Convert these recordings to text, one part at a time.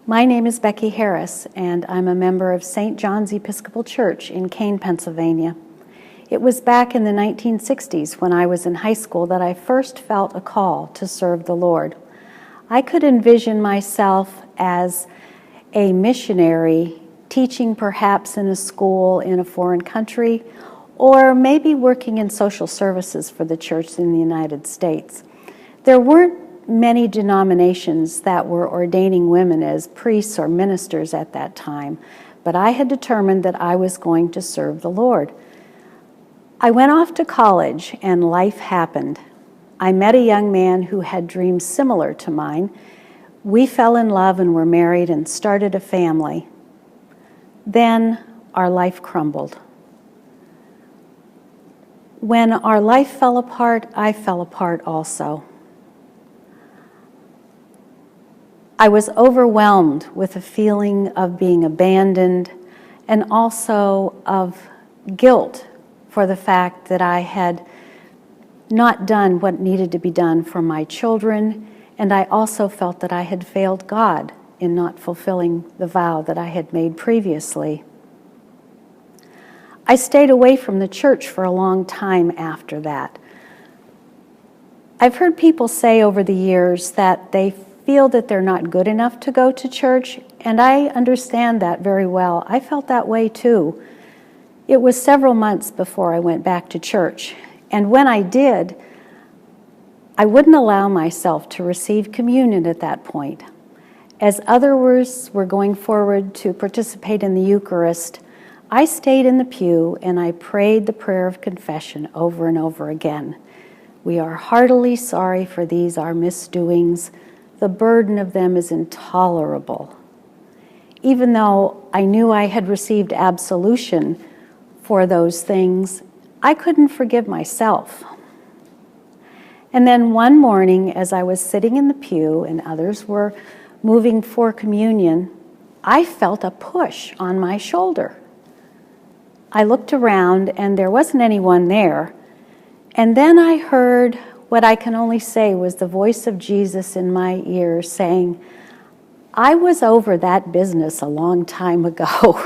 My name is Becky Harris, and I'm a member of St. John's Episcopal Church in Kane, Pennsylvania. It was back in the 1960s when I was in high school that I first felt a call to serve the Lord. I could envision myself as a missionary, teaching perhaps in a school in a foreign country, or maybe working in social services for the church in the United States. There weren't many denominations that were ordaining women as priests or ministers at that time, but I had determined that I was going to serve the Lord. I went off to college and life happened. I met a young man who had dreams similar to mine. We fell in love and were married and started a family. Then our life crumbled. When our life fell apart, I fell apart also. I was overwhelmed with a feeling of being abandoned and also of guilt for the fact that I had not done what needed to be done for my children, and I also felt that I had failed God in not fulfilling the vow that I had made previously. I stayed away from the church for a long time after that. I've heard people say over the years that they feel that they're not good enough to go to church, and I understand that very well. I felt that way too. It was several months before I went back to church, and when I did, I wouldn't allow myself to receive communion at that point. As others were going forward to participate in the Eucharist, I stayed in the pew and I prayed the prayer of confession over and over again. We are heartily sorry for these our misdoings. The burden of them is intolerable. Even though I knew I had received absolution for those things, I couldn't forgive myself. And then one morning, as I was sitting in the pew and others were moving for communion, I felt a push on my shoulder. I looked around and there wasn't anyone there. And then I heard what I can only say was the voice of Jesus in my ear saying, "I was over that business a long time ago.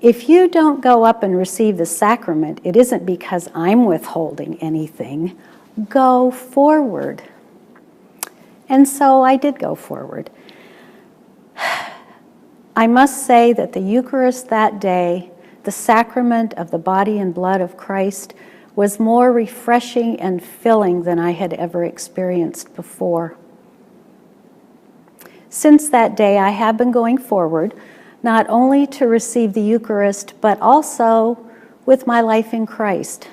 If you don't go up and receive the sacrament, it isn't because I'm withholding anything. Go forward." And so I did go forward. I must say that the Eucharist that day, the sacrament of the body and blood of Christ, was more refreshing and filling than I had ever experienced before. Since that day, I have been going forward, not only to receive the Eucharist, but also with my life in Christ.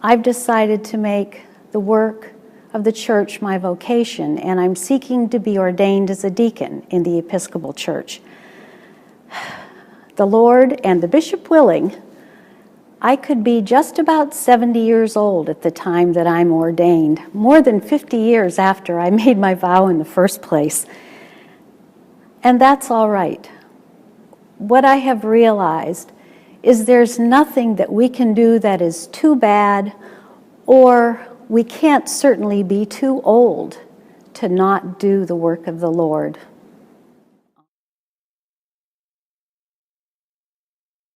I've decided to make the work of the church my vocation, and I'm seeking to be ordained as a deacon in the Episcopal Church. The Lord and the bishop willing, I could be just about 70 years old at the time that I'm ordained, more than 50 years after I made my vow in the first place. And that's all right. What I have realized is there's nothing that we can do that is too bad, or we can't certainly be too old to not do the work of the Lord.